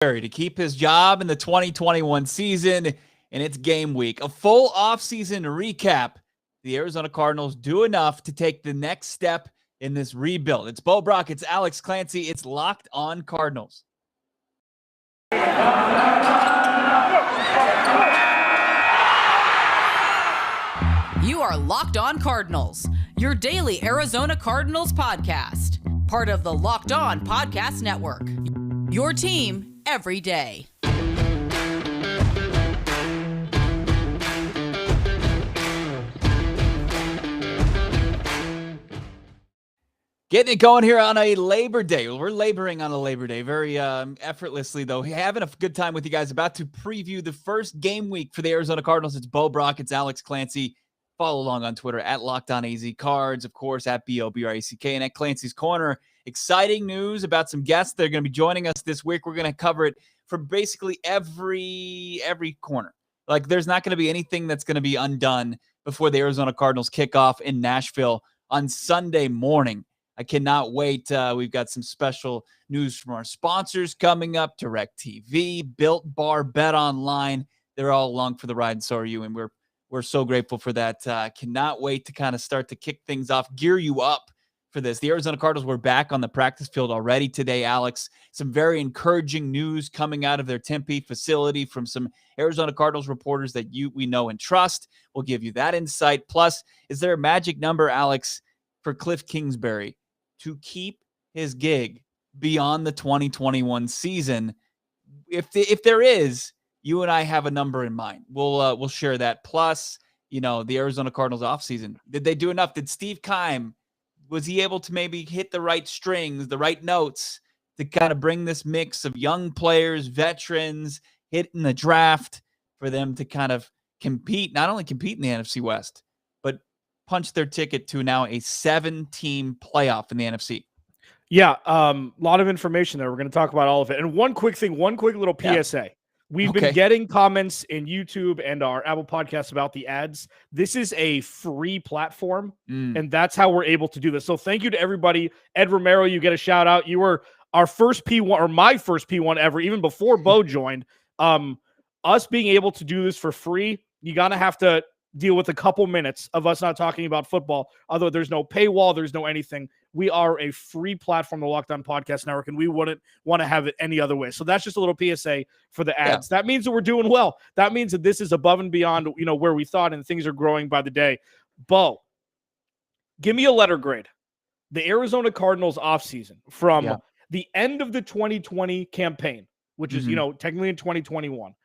to keep his job in the 2021 season, and it's game week. A full offseason recap. The Arizona Cardinals do enough to take the next step in this rebuild. It's Brack, it's Alex Clancy, it's Locked On Cardinals. You are Locked On Cardinals, your daily Arizona Cardinals podcast. Part of the Locked On Podcast Network. Your team every day. Getting it going here on a Labor Day. We're laboring on a Labor Day very effortlessly, though. Having a good time with you guys. About to preview the first game week for the Arizona Cardinals. It's Brack, it's Alex Clancy. Follow along on Twitter at LockedOnAZCards, of course, at BOBRACK, and at Clancy's Corner. Exciting news about some guests that are going to be joining us this week. We're going to cover it from basically every corner. Like, there's not going to be anything that's going to be undone before the Arizona Cardinals kick off in Nashville on Sunday morning. I cannot wait. We've got some special news from our sponsors coming up. DirecTV, Built Bar, Bet Online. They're all along for the ride, and so are you, and we're so grateful for that. Cannot wait to kind of start to kick things off, gear you up for this. The Arizona Cardinals were back on the practice field already today, Alex. Some very encouraging news coming out of their Tempe facility from some Arizona Cardinals reporters that we know and trust. We'll give you that insight. Plus, is there a magic number, Alex, for Kliff Kingsbury to keep his gig beyond the 2021 season? If there is, you and I have a number in mind. We'll share that. Plus, the Arizona Cardinals offseason. Did they do enough? Did Steve Keim, was he able to maybe hit the right strings, the right notes to kind of bring this mix of young players, veterans, hitting the draft for them to kind of compete, not only compete in the NFC West, but punch their ticket to now a 7-team playoff in the NFC? Yeah, lot of information there. We're going to talk about all of it. And one quick little PSA. Yeah. We've been getting comments in YouTube and our Apple Podcasts about the ads. This is a free platform, and that's how we're able to do this. So thank you to everybody. Ed Romero, you get a shout out. You were our first P1, or my first P1 ever, even before Bo joined. Us being able to do this for free, you got to have to deal with a couple minutes of us not talking about football. Although there's no paywall, there's no anything. We are a free platform, the Locked On Podcast Network, and we wouldn't want to have it any other way. So that's just a little PSA for the ads. Yeah. That means that we're doing well. That means that this is above and beyond, where we thought, and things are growing by the day. Bo, give me a letter grade. The Arizona Cardinals offseason from the end of the 2020 campaign, which is, technically in 2021,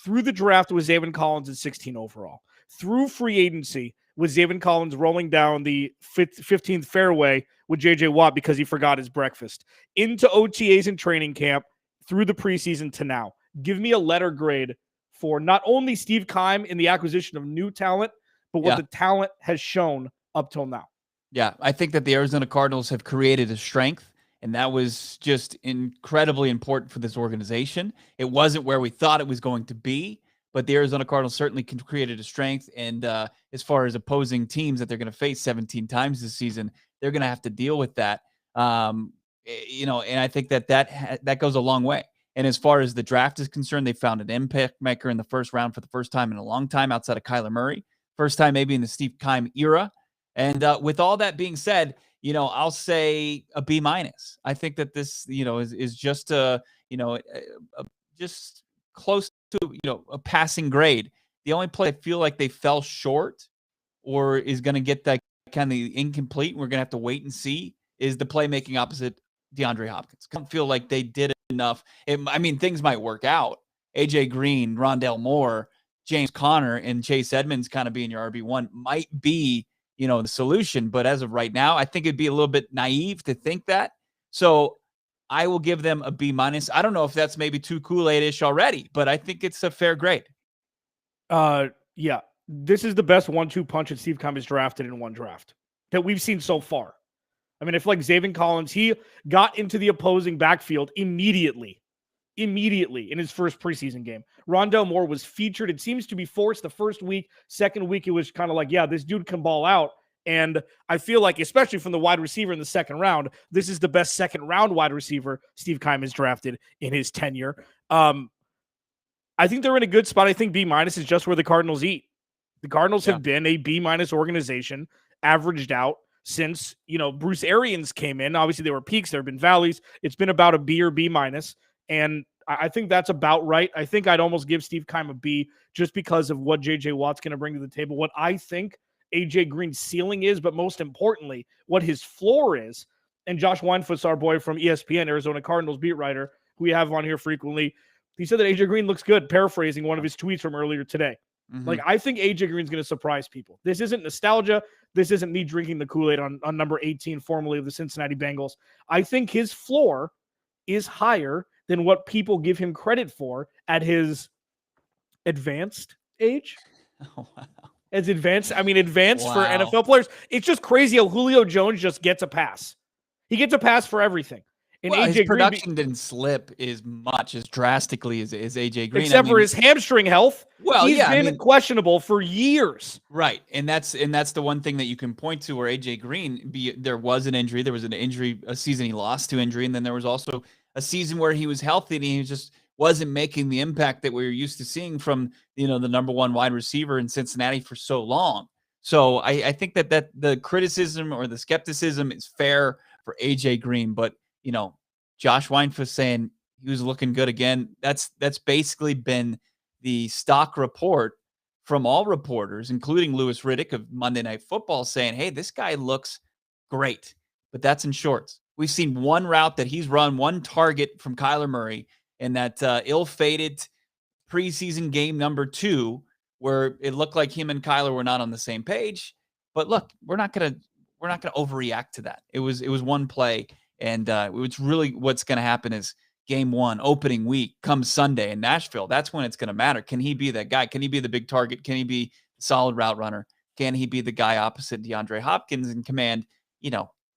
through the draft with Zaven Collins at 16 overall, through free agency with Zaven Collins rolling down the 15th fairway with J.J. Watt because he forgot his breakfast, into OTAs and training camp, through the preseason to now. Give me a letter grade for not only Steve Keim in the acquisition of new talent, but what the talent has shown up till now. Yeah, I think that the Arizona Cardinals have created a strength, and that was just incredibly important for this organization. It wasn't where we thought it was going to be, but the Arizona Cardinals certainly created a strength. And as far as opposing teams that they're going to face 17 times this season, they're going to have to deal with that. And I think that goes a long way. And as far as the draft is concerned, they found an impact maker in the first round for the first time in a long time outside of Kyler Murray. First time maybe in the Steve Keim era. And with all that being said, I'll say a B-. I think that this, is just just close to, a passing grade. The only play I feel like they fell short or is going to get that kind of incomplete, and we're going to have to wait and see, is the playmaking opposite DeAndre Hopkins. I don't feel like they did enough. Things might work out. AJ Green, Rondale Moore, James Conner, and Chase Edmonds kind of being your RB1 might be, the solution. But as of right now, I think it'd be a little bit naive to think that. So I will give them a B-. I don't know if that's maybe too Kool-Aid-ish already, but I think it's a fair grade. Yeah. This is the best 1-2 punch that Steve Keim has drafted in one draft that we've seen so far. I feel like Zaven Collins, he got into the opposing backfield immediately in his first preseason game. Rondale Moore was featured. It seems to be forced the first week. Second week, it was kind of like, this dude can ball out. And I feel like, especially from the wide receiver in the second round, this is the best second round wide receiver Steve Keim has drafted in his tenure. I think they're in a good spot. I think B- is just where the Cardinals eat. The Cardinals have been a B- organization, averaged out since, Bruce Arians came in. Obviously, there were peaks, there have been valleys. It's been about a B or B-. And I think that's about right. I think I'd almost give Steve Keim a B just because of what J.J. Watt's going to bring to the table, what I think A.J. Green's ceiling is, but most importantly, what his floor is. And Josh Weinfuss, our boy from ESPN, Arizona Cardinals beat writer, who we have on here frequently, he said that A.J. Green looks good, paraphrasing one of his tweets from earlier today. Mm-hmm. I think A.J. Green's going to surprise people. This isn't nostalgia. This isn't me drinking the Kool-Aid on number 18, formerly of the Cincinnati Bengals. I think his floor is higher than what people give him credit for at his advanced age. Oh, wow. As advanced, advanced Wow. for NFL players. It's just crazy how Julio Jones just gets a pass. He gets a pass for everything. And well, AJ his production didn't slip as much, as drastically as AJ Green. Except for his hamstring health. Well, he's been questionable for years. Right. And that's the one thing that you can point to where AJ Green, there was an injury. There was an injury, a season he lost to injury. And then there was also a season where he was healthy and he just wasn't making the impact that we were used to seeing from, the number one wide receiver in Cincinnati for so long. So I think that the criticism or the skepticism is fair for AJ Green, but Josh Weinfuss saying he was looking good again. That's basically been the stock report from all reporters, including Louis Riddick of Monday Night Football, saying, hey, this guy looks great, but that's in shorts. We've seen one route that he's run, one target from Kyler Murray in that ill-fated preseason game number 2, where it looked like him and Kyler were not on the same page. But look, we're not gonna overreact to that. It was one play. And it's really what's going to happen is game 1, opening week, comes Sunday in Nashville. That's when it's going to matter. Can he be that guy? Can he be the big target? Can he be the solid route runner? Can he be the guy opposite DeAndre Hopkins and command,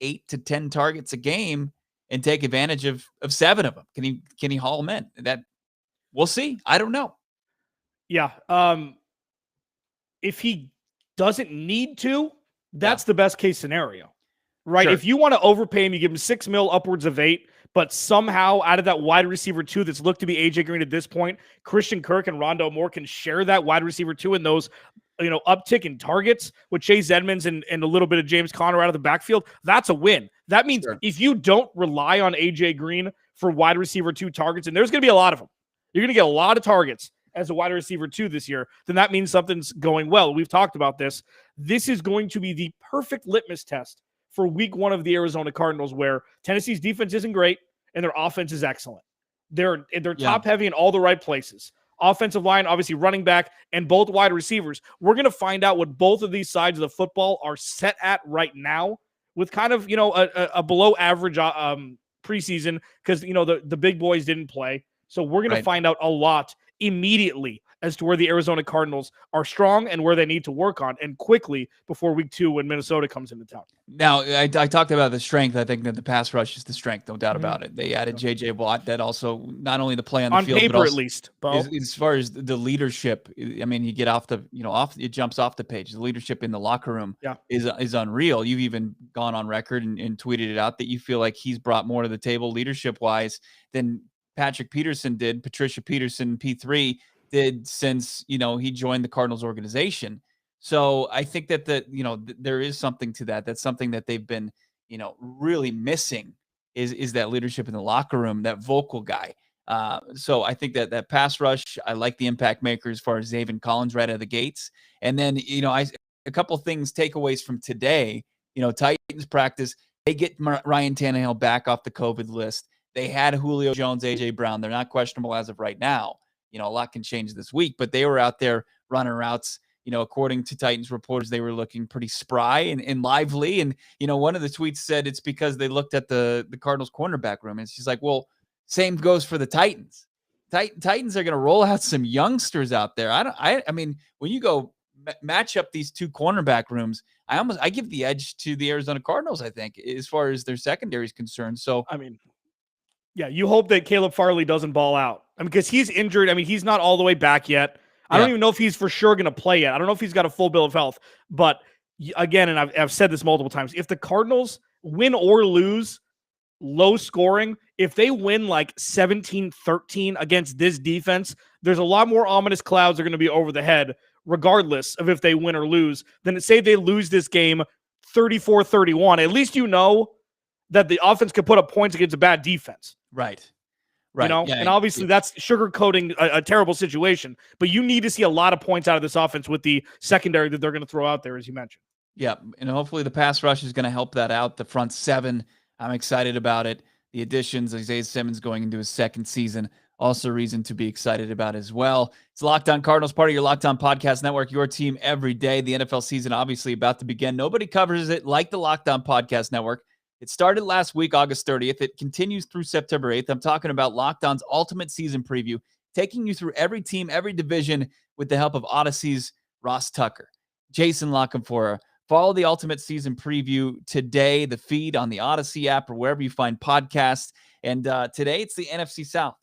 8 to 10 targets a game and take advantage of 7 of them? Can he haul them in? That we'll see. I don't know. Yeah. If he doesn't need to, that's the best case scenario. Right. Sure. If you want to overpay him, you give him $6 million, upwards of $8 million, but somehow out of that wide receiver 2 that's looked to be AJ Green at this point, Christian Kirk and Rondale Moore can share that wide receiver 2 in those, uptick in targets with Chase Edmonds and a little bit of James Conner out of the backfield. That's a win. That means if you don't rely on AJ Green for wide receiver 2 targets, and there's going to be a lot of them, you're going to get a lot of targets as a wide receiver 2 this year, then that means something's going well. We've talked about this. This is going to be the perfect litmus test for week 1 of the Arizona Cardinals, where Tennessee's defense isn't great and their offense is excellent. They're top heavy in all the right places. Offensive line, obviously running back, and both wide receivers. We're going to find out what both of these sides of the football are set at right now with kind of, a below average preseason because, the big boys didn't play. So we're going to find out a lot immediately as to where the Arizona Cardinals are strong and where they need to work on, and quickly before week 2 when Minnesota comes into town. Now, I talked about the strength. I think that the pass rush is the strength, no doubt about it. They added J.J. Watt, that also not only the play on the field, paper, but also, at least, as far as the leadership. I mean, you get off the, it jumps off the page. The leadership in the locker room is unreal. You've even gone on record and tweeted it out that you feel like he's brought more to the table leadership-wise than Patrick Peterson did, Patricia Peterson, P3, did since, he joined the Cardinals organization. So I think that there is something to that. That's something that they've been, really missing is that leadership in the locker room, that vocal guy. So I think that pass rush, I like the impact maker as far as Zaven Collins right out of the gates. And then, a couple things, takeaways from today, Titans practice, they get Ryan Tannehill back off the COVID list. They had Julio Jones, AJ Brown. They're not questionable as of right now. A lot can change this week, but they were out there running routes. According to Titans reporters, they were looking pretty spry and lively. And, one of the tweets said it's because they looked at the Cardinals cornerback room. And she's like, well, same goes for the Titans. Titans are going to roll out some youngsters out there. I mean, when you go match up these 2 cornerback rooms, I give the edge to the Arizona Cardinals, I think, as far as their secondary is concerned. So, yeah, you hope that Caleb Farley doesn't ball out. Because he's injured. He's not all the way back yet. I don't even know if he's for sure going to play yet. I don't know if he's got a full bill of health. But again, and I've said this multiple times, if the Cardinals win or lose, low scoring, if they win like 17-13 against this defense, there's a lot more ominous clouds are going to be over the head, regardless of if they win or lose, than say they lose this game 34-31. At least you know that the offense could put up points against a bad defense. Right. You know, yeah, and obviously that's sugarcoating a terrible situation, but you need to see a lot of points out of this offense with the secondary that they're going to throw out there, as you mentioned. Yeah, and hopefully the pass rush is going to help that out. The front seven, I'm excited about it. The additions, Isaiah Simmons going into his second season, also reason to be excited about as well. It's Locked On Cardinals, part of your Locked On Podcast Network, your team every day. The NFL season obviously about to begin. Nobody covers it like the Locked On Podcast Network. It started last week, August 30th. It continues through September 8th. I'm talking about Locked On's ultimate season preview, taking you through every team, every division with the help of Odyssey's Ross Tucker, Jason Lockenfora. Follow the ultimate season preview today, the feed on the Odyssey app or wherever you find podcasts. And today it's the NFC South.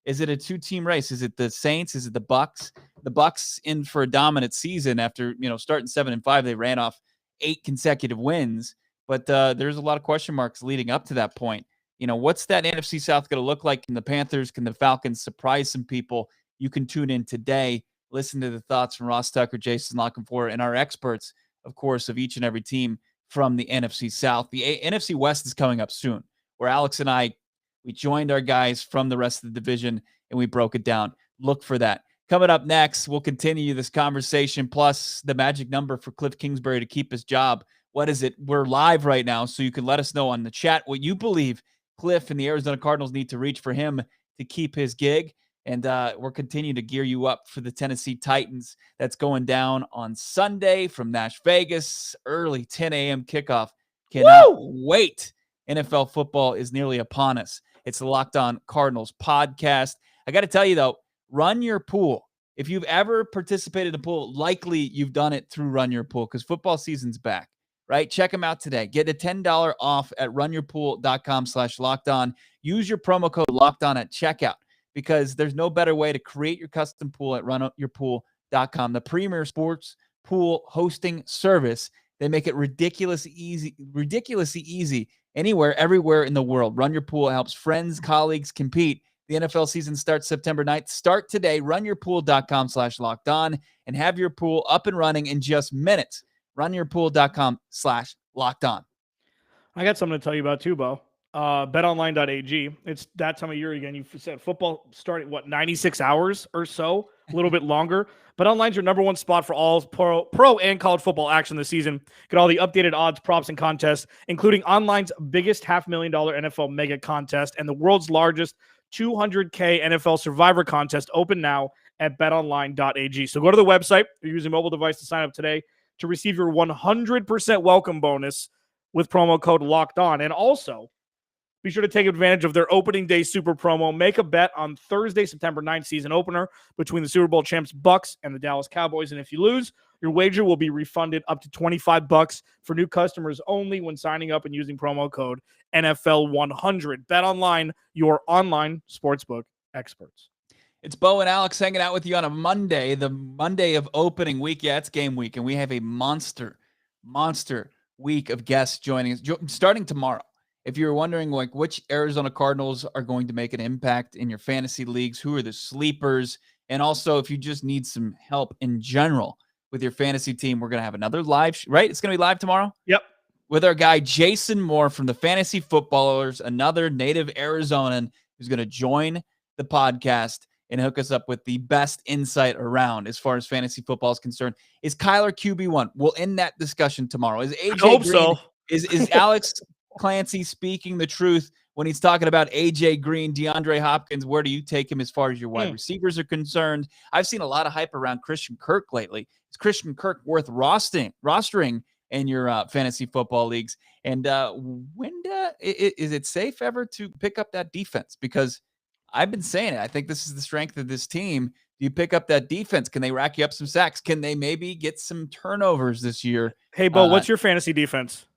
Is it a two-team race? Is it the Saints? Is it the Bucs? The Bucs in for a dominant season after, starting 7-5, they ran off 8 consecutive wins. But there's a lot of question marks leading up to that point. What's that NFC South going to look like? Can the Panthers, can the Falcons surprise some people? You can tune in today, listen to the thoughts from Ross Tucker, Jason Lockenfora, and our experts, of course, of each and every team from the NFC South. The NFC West is coming up soon, where Alex and I, we joined our guys from the rest of the division, and we broke it down. Look for that. Coming up next, we'll continue this conversation, plus the magic number for Kliff Kingsbury to keep his job. What is it? We're live right now, so you can let us know on the chat what you believe Kliff and the Arizona Cardinals need to reach for him to keep his gig. And we're continuing to gear you up for the Tennessee Titans. That's going down on Sunday from Nash Vegas, early 10 a.m. kickoff. Cannot wait. NFL football is nearly upon us. It's the Locked On Cardinals podcast. I got to tell you, though, run your pool. If you've ever participated in a pool, likely you've done it through Run Your Pool because football season's back. Right? Check them out today. Get a $10 off at runyourpool.com/lockedon. Use your promo code LOCKEDON at checkout because there's no better way to create your custom pool at runyourpool.com. The premier sports pool hosting service. They make it ridiculously easy anywhere, everywhere in the world. Run Your Pool helps friends, colleagues compete. The NFL season starts September 9th. Start today. Runyourpool.com/lockedon and have your pool up and running in just minutes. runyourpool.com/lockedon. I got something to tell you about too, Bo. BetOnline.ag. It's that time of year again. You said football starting 96 hours or so, a little bit longer. BetOnline's your number one spot for all pro and college football action this season. Get all the updated odds, props, and contests, including online's biggest $500,000 NFL mega contest and the world's largest $200K NFL Survivor contest. Open now at BetOnline.ag. So go to the website. You're using a mobile device to sign up today to receive your 100% welcome bonus with promo code Locked On. And also, be sure to take advantage of their opening day super promo. Make a bet on Thursday, September 9th season opener between the Super Bowl champs Bucs and the Dallas Cowboys. And if you lose, your wager will be refunded up to $25 for new customers only when signing up and using promo code NFL100. Bet Online, your online sportsbook experts. It's Bo and Alex hanging out with you on a Monday, the Monday of opening week. Yeah, it's game week, and we have a monster week of guests joining us starting tomorrow. If you're wondering which Arizona Cardinals are going to make an impact in your fantasy leagues, who are the sleepers, and also if you just need some help in general with your fantasy team, we're going to have another live, right? It's going to be live tomorrow? Yep. With our guy Jason Moore from the Fantasy Footballers, another native Arizonan who's going to join the podcast and hook us up with the best insight around as far as fantasy football is concerned. Is Kyler QB1? We'll end that discussion tomorrow. Is AJ I hope Green, so. Is Alex Clancy speaking the truth when he's talking about AJ Green, DeAndre Hopkins? Where do you take him as far as your wide receivers are concerned? I've seen a lot of hype around Christian Kirk lately. Is Christian Kirk worth rostering in your fantasy football leagues? And is it safe ever to pick up that defense? Because I've been saying it. I think this is the strength of this team. Do you pick up that defense? Can they rack you up some sacks? Can they maybe get some turnovers this year? Hey, Bo, what's your fantasy defense?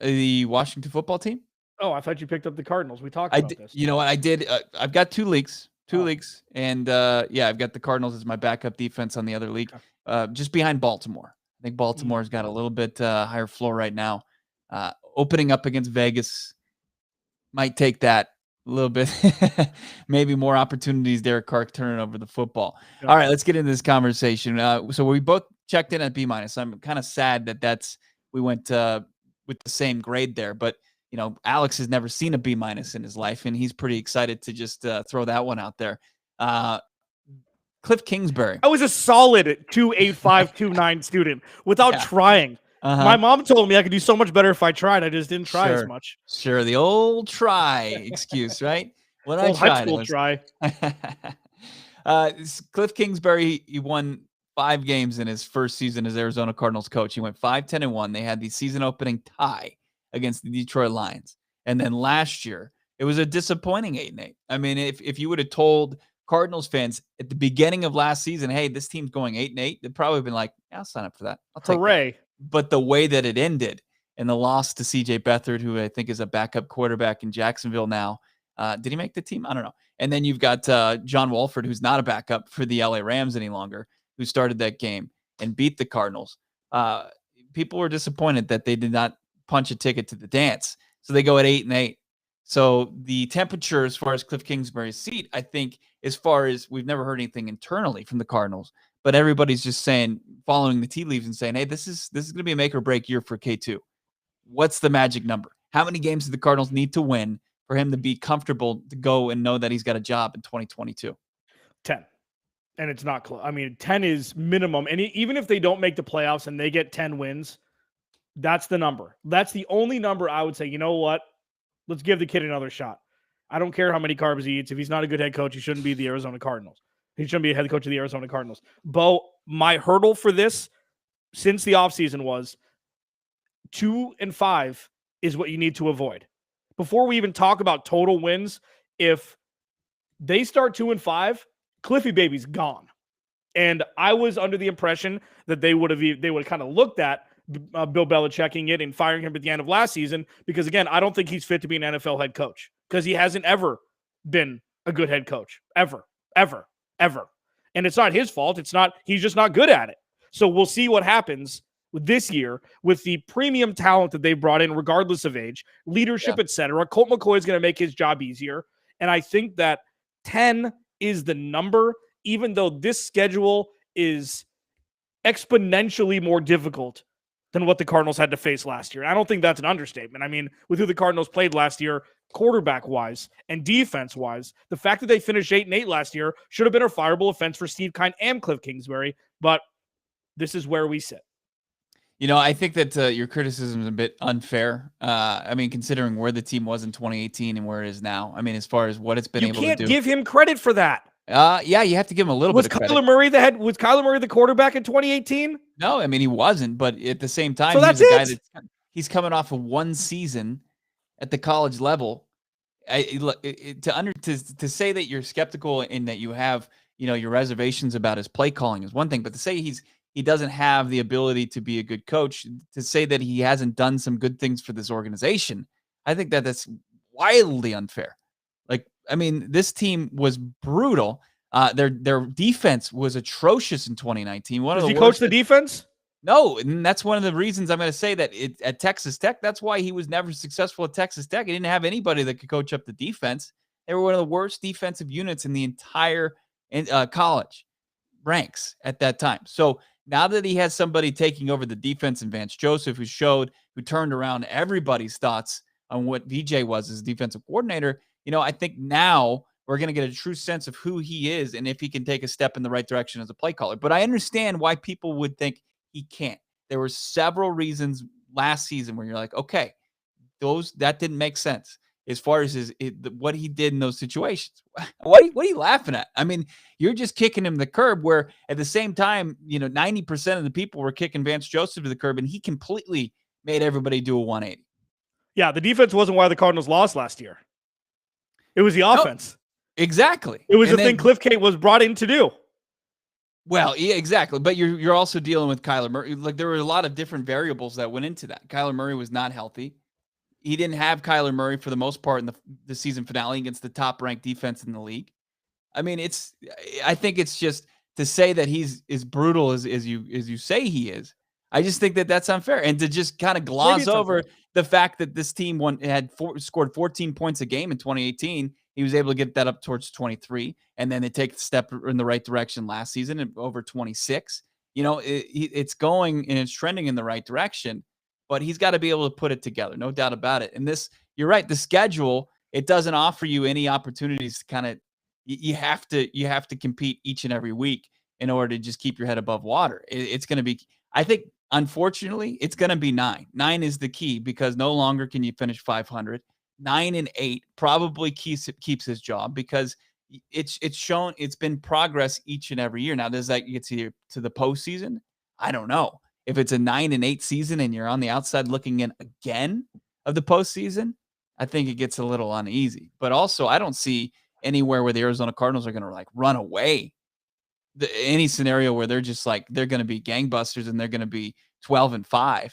The Washington football team. Oh, I thought you picked up the Cardinals. We talked about this. You know what? I did. I've got two leagues. And I've got the Cardinals as my backup defense on the other league, just behind Baltimore. I think Baltimore's got a little bit higher floor right now. Opening up against Vegas might take that A little bit, maybe more opportunities. Derek Carr turning over the football. Yeah. All right, let's get into this conversation. So we both checked in at B-. I'm kind of sad that we went with the same grade there, but Alex has never seen a B- in his life, and he's pretty excited to just throw that one out there. Kliff Kingsbury. I was a solid 2.8529 student without trying. My mom told me I could do so much better if I tried. I just didn't try as much. Sure, the old try excuse, right? When old high school try. Kliff Kingsbury, he won 5 games in his first season as Arizona Cardinals coach. He went 5-10-1. They had the season-opening tie against the Detroit Lions. And then last year, it was a disappointing 8-8. I mean, if you would have told Cardinals fans at the beginning of last season, hey, this team's going 8-8, they'd probably been like, yeah, I'll sign up for that. I'll take Hooray. that. But the way that it ended and the loss to C.J. Beathard, who I think is a backup quarterback in Jacksonville now, did he make the team? I don't know. And then you've got John Wolford, who's not a backup for the LA Rams any longer, who started that game and beat the Cardinals. People were disappointed that they did not punch a ticket to the dance. So they go at 8-8. So the temperature as far as Kliff Kingsbury's seat, I think, as far as we've never heard anything internally from the Cardinals, but everybody's just saying, following the tea leaves and saying, hey, this is going to be a make or break year for K2. What's the magic number? How many games do the Cardinals need to win for him to be comfortable to go and know that he's got a job in 2022? 10. And it's not close. I mean, 10 is minimum. And even if they don't make the playoffs and they get 10 wins, that's the number. That's the only number I would say, you know what? Let's give the kid another shot. I don't care how many carbs he eats. If he's not a good head coach, he shouldn't be the Arizona Cardinals. He shouldn't be a head coach of the Arizona Cardinals. Bo, my hurdle for this since the offseason was 2-5 is what you need to avoid. Before we even talk about total wins, if they start 2-5, Cliffy Baby's gone. And I was under the impression that they would have kind of looked at Bill Belichicking it and firing him at the end of last season because, again, I don't think he's fit to be an NFL head coach because he hasn't ever been a good head coach. Ever. And it's not his fault. He's just not good at it. So we'll see what happens with this year with the premium talent that they brought in, regardless of age, leadership, etc. Colt McCoy is going to make his job easier. And I think that 10 is the number, even though this schedule is exponentially more difficult than what the Cardinals had to face last year. I don't think that's an understatement. I mean, with who the Cardinals played last year, quarterback-wise and defense-wise, the fact that they finished 8-8 last year should have been a fireable offense for Steve Keim and Kliff Kingsbury, but this is where we sit. I think that your criticism is a bit unfair. I mean, considering where the team was in 2018 and where it is now. I mean, as far as what it's been able to do. You can't give him credit for that. Yeah, you have to give him a little bit of credit. Was Kyler Murray the quarterback in 2018? No, I mean, he wasn't, but at the same time, so that's it. He's coming off of one season at the college level. To say that you're skeptical and that you have, your reservations about his play calling is one thing, but to say he doesn't have the ability to be a good coach, to say that he hasn't done some good things for this organization, I think that's wildly unfair. I mean, this team was brutal. Their defense was atrocious in 2019. Does he coach the defense? No, and that's one of the reasons I'm going to say that at Texas Tech, that's why he was never successful at Texas Tech. He didn't have anybody that could coach up the defense. They were one of the worst defensive units in the entire college ranks at that time. So now that he has somebody taking over the defense in Vance Joseph, who turned around everybody's thoughts on what VJ was as defensive coordinator, I think now we're going to get a true sense of who he is and if he can take a step in the right direction as a play caller. But I understand why people would think he can't. There were several reasons last season where you're like, okay, that didn't make sense as far as what he did in those situations. What are you laughing at? I mean, you're just kicking him the curb where at the same time, 90% of the people were kicking Vance Joseph to the curb and he completely made everybody do a 180. Yeah, the defense wasn't why the Cardinals lost last year. It was the offense. No, exactly. It was the thing Kliff Kingsbury was brought in to do. Well, yeah, exactly. But you're also dealing with Kyler Murray. There were a lot of different variables that went into that. Kyler Murray was not healthy. He didn't have Kyler Murray for the most part in the season finale against the top-ranked defense in the league. I mean, I think it's just to say that he's as brutal as you say he is. I just think that that's unfair. And to just kind of gloss over the fact that this team scored 14 points a game in 2018, he was able to get that up towards 23. And then they take the step in the right direction last season and over 26. It's going and it's trending in the right direction, but he's got to be able to put it together. No doubt about it. And you're right. The schedule, it doesn't offer you any opportunities to kind of, you have to compete each and every week in order to just keep your head above water. It's going to be, I think, unfortunately, it's going to be 9. 9 is the key because no longer can you finish 500. 9 and 8 probably keeps his job because it's shown it's been progress each and every year. Now, does that get to the postseason? I don't know. If it's a 9 and 8 season and you're on the outside looking in again of the postseason, I think it gets a little uneasy. But also, I don't see anywhere where the Arizona Cardinals are going to run away. Any scenario where they're just they're going to be gangbusters and they're going to be 12-5.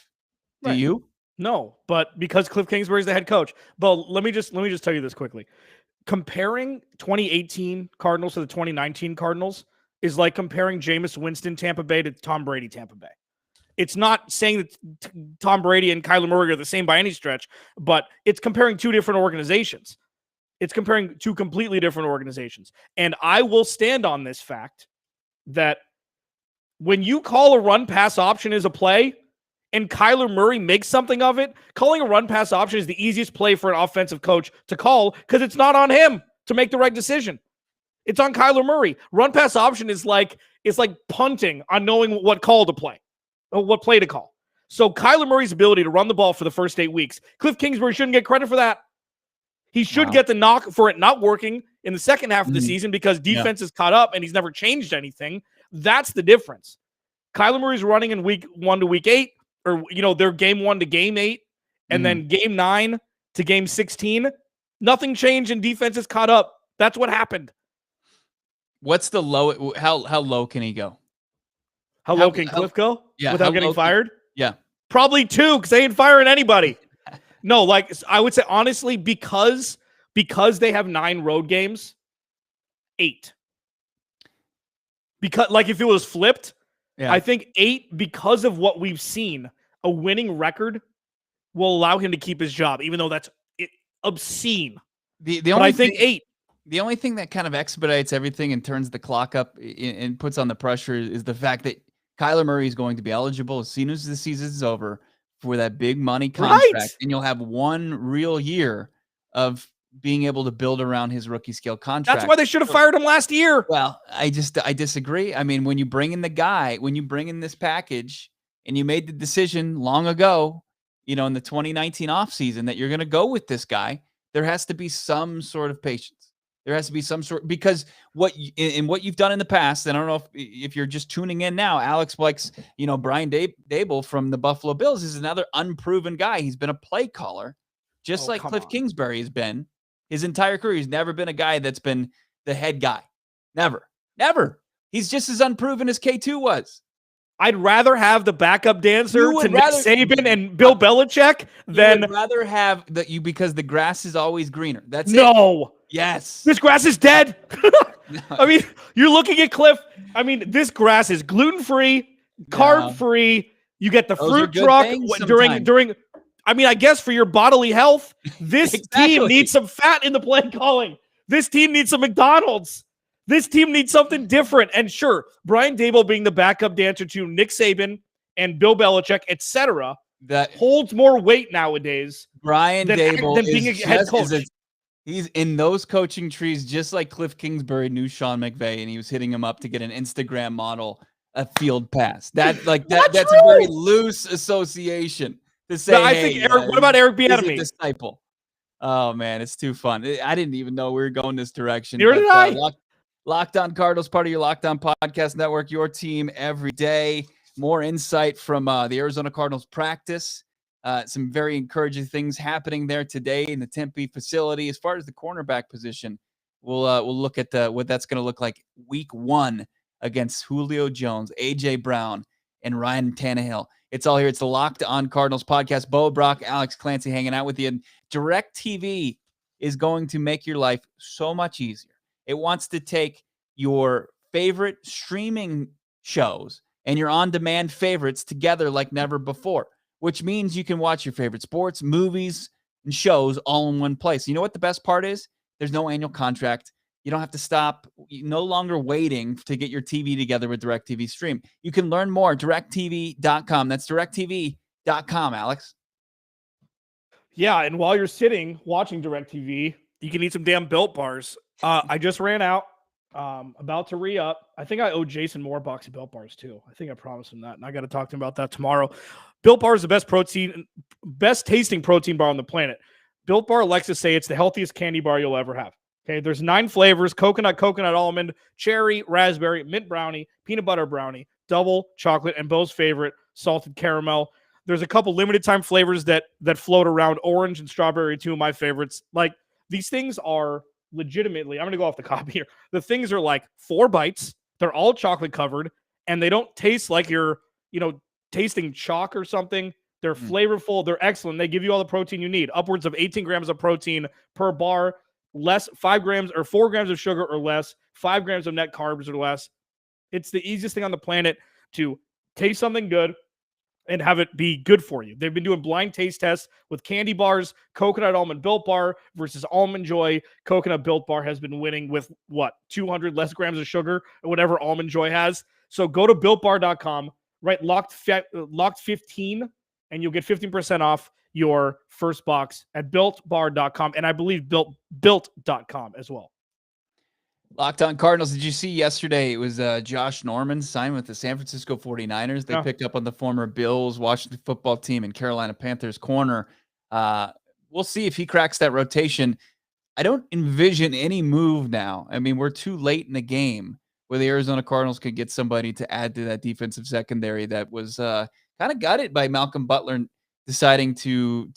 Do you? No, but because Kliff Kingsbury is the head coach. But let me just tell you this quickly. Comparing 2018 Cardinals to the 2019 Cardinals is like comparing Jameis Winston Tampa Bay to Tom Brady Tampa Bay. It's not saying that Tom Brady and Kyler Murray are the same by any stretch, but it's comparing two different organizations. It's comparing two completely different organizations. And I will stand on this fact that when you call a run-pass option as a play and Kyler Murray makes something of it, calling a run-pass option is the easiest play for an offensive coach to call because it's not on him to make the right decision. It's on Kyler Murray. Run-pass option is like punting on knowing what call to play, or what play to call. So Kyler Murray's ability to run the ball for the first 8 weeks, Kliff Kingsbury shouldn't get credit for that. He should get the knock for it not working in the second half of the season because defense is caught up and he's never changed anything. That's the difference. Kyler Murray's running in week 1 to week 8, or, their game 1 to game 8, and then game 9 to game 16. Nothing changed and defense is caught up. That's what happened. What's the low? How low can he go? How low can Kliff go without getting fired? Yeah. Probably 2 because they ain't firing anybody. No, I would say honestly, because they have 9 road games, 8. Because if it was flipped, I think 8 because of what we've seen, a winning record will allow him to keep his job, even though that's obscene. I think 8. The only thing that kind of expedites everything and turns the clock up and puts on the pressure is the fact that Kyler Murray is going to be eligible as soon as the season is over for that big money contract, and you'll have 1 real year of being able to build around his rookie scale contract. That's why they should have fired him last year. Well, I disagree. I mean, when you bring in this package and you made the decision long ago, in the 2019 offseason that you're going to go with this guy, there has to be some sort of patience. There has to be some sort, because what you've done in the past, and I don't know if you're just tuning in now, Alex likes, Brian Daboll from the Buffalo Bills is another unproven guy. He's been a play caller, just like Kliff Kingsbury has been his entire career. He's never been a guy that's been the head guy. Never. He's just as unproven as K2 was. I'd rather have the backup dancer to Nick Saban and Bill Belichick than rather have because the grass is always greener. That's it. Yes. This grass is dead. I mean, you're looking at Kliff. I mean, this grass is gluten-free, carb-free. You get the fruit truck during. I mean, I guess for your bodily health, this team needs some fat in the play calling. This team needs some McDonald's. This team needs something different. And sure, Brian Daboll being the backup dancer to Nick Saban and Bill Belichick, etc., that holds more weight nowadays. Brian Daboll than being a head coach. He's in those coaching trees, just like Kliff Kingsbury knew Sean McVay, and he was hitting him up to get an Instagram model a field pass. That's a very loose association to say. No, I think what about Eric Bieniemy? Disciple. Oh man, it's too fun. I didn't even know we were going this direction. Neither did I. Locked On Cardinals, part of your Locked On Podcast Network, your team every day. More insight from the Arizona Cardinals practice. Some very encouraging things happening there today in the Tempe facility. As far as the cornerback position, we'll look at what that's going to look like week 1 against Julio Jones, A.J. Brown, and Ryan Tannehill. It's all here. It's the Locked On Cardinals podcast. Bo, Brack, Alex Clancy hanging out with you. And DirecTV is going to make your life so much easier. It wants to take your favorite streaming shows and your on-demand favorites together like never before, which means you can watch your favorite sports, movies, and shows all in one place. You know what the best part is? There's no annual contract. You don't have to stop. You're no longer waiting to get your TV together with DirecTV Stream. You can learn more at directtv.com. That's directtv.com, Alex. Yeah, and while you're sitting watching DirecTV, you can eat some damn Built Bars. I just ran out. About to re-up. I think I owe Jason more box of Built Bars too. I think I promised him that, and I got to talk to him about that tomorrow. Built Bar is the best tasting protein bar on the planet. Built Bar likes to say it's the healthiest candy bar you'll ever have. Okay, there's 9 flavors: coconut almond, cherry, raspberry, mint brownie, peanut butter brownie, double chocolate, and Bo's favorite, salted caramel. There's a couple limited time flavors that float around. Orange and strawberry, 2 of my favorites. Like, these things are legitimately, I'm going to go off the copy here. The things are like 4 bites. They're all chocolate covered, and they don't taste like you're, tasting chalk or something. They're flavorful. They're excellent. They give you all the protein you need. Upwards of 18 grams of protein per bar, less 5 grams or 4 grams of sugar or less, 5 grams of net carbs or less. It's the easiest thing on the planet to taste something good and have it be good for you. They've been doing blind taste tests with candy bars. Coconut almond Built Bar versus Almond Joy. Coconut Built Bar has been winning with 200 less grams of sugar or whatever Almond Joy has. So go to BuiltBar.com, write locked 15, and you'll get 15% off your first box at BuiltBar.com, and I believe built.com as well. Locked On Cardinals. Did you see yesterday? It was Josh Norman signed with the San Francisco 49ers. They picked up on the former Bills, Washington football team, and Carolina Panthers corner. We'll see if he cracks that rotation. I don't envision any move now. I mean, we're too late in the game where the Arizona Cardinals could get somebody to add to that defensive secondary that was kind of gutted by Malcolm Butler deciding to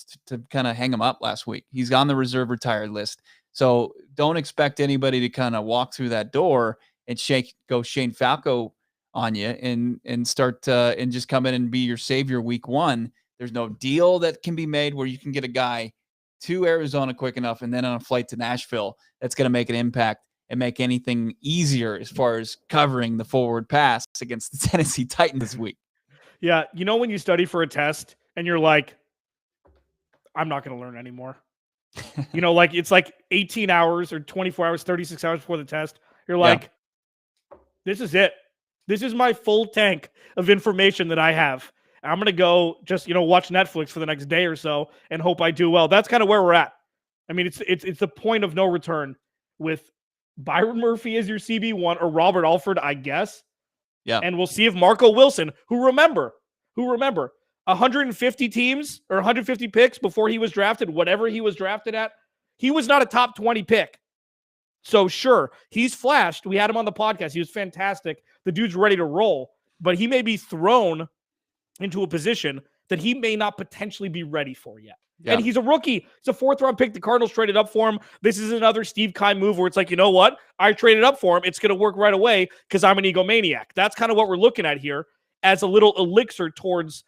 kind of hang him up last week. He's on the reserve retired list. So don't expect anybody to kind of walk through that door and go Shane Falco on you and start and just come in and be your savior week 1. There's no deal that can be made where you can get a guy to Arizona quick enough and then on a flight to Nashville that's going to make an impact and make anything easier as far as covering the forward pass against the Tennessee Titans this week. Yeah, when you study for a test and you're like, I'm not going to learn anymore. It's like 18 hours or 24 hours, 36 hours before the test. You're like, This is it. This is my full tank of information that I have. I'm going to go just, watch Netflix for the next day or so and hope I do well. That's kind of where we're at. I mean, it's the point of no return with Byron Murphy as your CB1 or Robert Alford, I guess. Yeah. And we'll see if Marco Wilson, who remember, 150 teams or 150 picks before he was drafted, whatever he was drafted at, he was not a top 20 pick. So sure, he's flashed. We had him on the podcast. He was fantastic. The dude's ready to roll, but he may be thrown into a position that he may not potentially be ready for yet. Yeah. And he's a rookie. It's a 4th-round pick. The Cardinals traded up for him. This is another Steve Keim move where it's like, you know what? I traded up for him. It's going to work right away because I'm an egomaniac. That's kind of what we're looking at here as a little elixir towards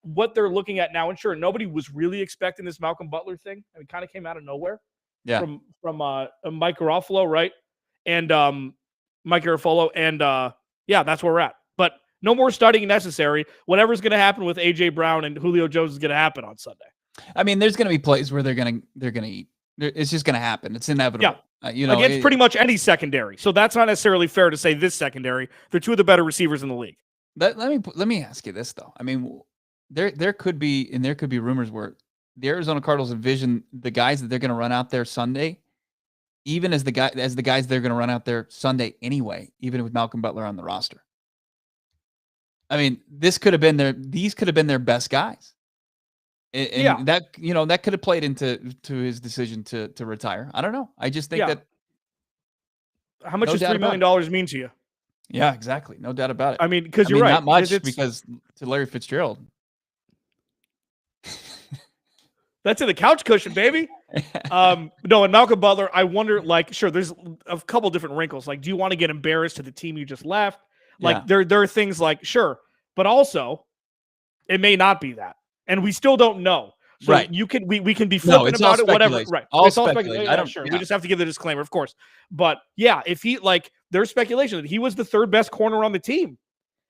what they're looking at now. And sure, nobody was really expecting this Malcolm Butler thing. I mean, it kind of came out of nowhere. Yeah. From Mike Garofalo, right? And Mike Garofalo. And that's where we're at. But no more studying necessary. Whatever's going to happen with A.J. Brown and Julio Jones is going to happen on Sunday. I mean, there's going to be plays where they're going to eat. It's just going to happen. It's inevitable. Yeah. Against pretty much any secondary. So that's not necessarily fair to say this secondary. They're 2 of the better receivers in the league. Let me ask you this though. I mean, there could be rumors where the Arizona Cardinals envision the guys that they're going to run out there Sunday, even as the guys they're going to run out there Sunday anyway, even with Malcolm Butler on the roster. I mean, these could have been their best guys. And that could have played into his decision to retire. I don't know. I just think that. How much does $3 million mean to you? Yeah, exactly. No doubt about it. I mean, because you're right. Not much because to Larry Fitzgerald. That's in the couch cushion, baby. No, and Malcolm Butler, I wonder, sure, there's a couple different wrinkles. Like, do you want to get embarrassed to the team you just left? There are things like, sure, but also it may not be that. And we still don't know. So we can be flippant about it, whatever. Right. It's all speculation. Sure. We just have to give the disclaimer, of course. But yeah, if he there's speculation that he was the 3rd best corner on the team.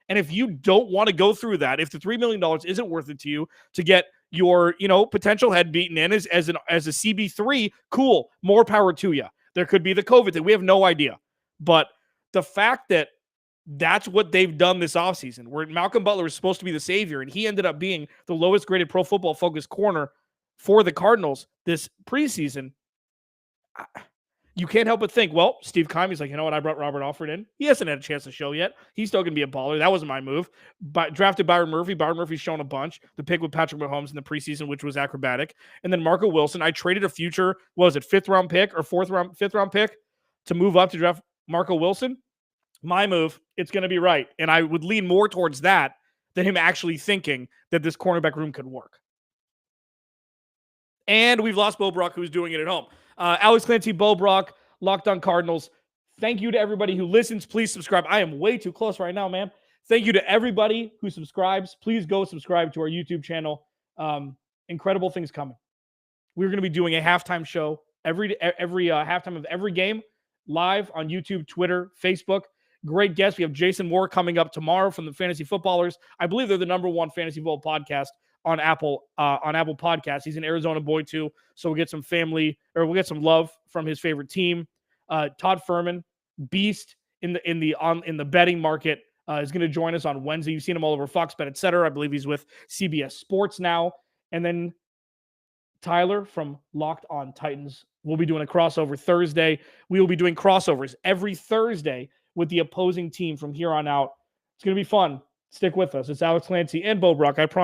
And if you don't want to go through that, if the $3 million isn't worth it to you to get your, potential head beaten in as a CB3, cool, more power to you. There could be the COVID thing. We have no idea. But the fact that that's what they've done this offseason, where Malcolm Butler was supposed to be the savior, and he ended up being the lowest graded Pro Football Focus corner for the Cardinals this preseason, you can't help but think, well, Steve Keimy's like, you know what? I brought Robert Alford in. He hasn't had a chance to show yet. He's still going to be a baller. That wasn't my move. But drafted Byron Murphy. Byron Murphy's shown a bunch. The pick with Patrick Mahomes in the preseason, which was acrobatic. And then Marco Wilson. I traded a future, fifth round pick to move up to draft Marco Wilson. My move, it's going to be right. And I would lean more towards that than him actually thinking that this cornerback room could work. And we've lost Bo Brock, who's doing it at home. Alex Clancy, Bo Brock, Locked On Cardinals. Thank you to everybody who listens. Please subscribe. I am way too close right now, man. Thank you to everybody who subscribes. Please go subscribe to our YouTube channel. Incredible things coming. We're going to be doing a halftime show every halftime of every game live on YouTube, Twitter, Facebook. Great guests. We have Jason Moore coming up tomorrow from the Fantasy Footballers. I believe they're the #1 fantasy football podcast on Apple Podcasts. He's an Arizona boy too, so we'll get some love from his favorite team. Todd Furman, beast in the betting market, is going to join us on Wednesday. You've seen him all over Fox Bet, etc. I believe he's with CBS Sports now. And then Tyler from Locked On Titans. We'll be doing a crossover Thursday. We will be doing crossovers every Thursday with the opposing team from here on out. It's going to be fun. Stick with us. It's Alex Clancy and Bo Brock. I promise.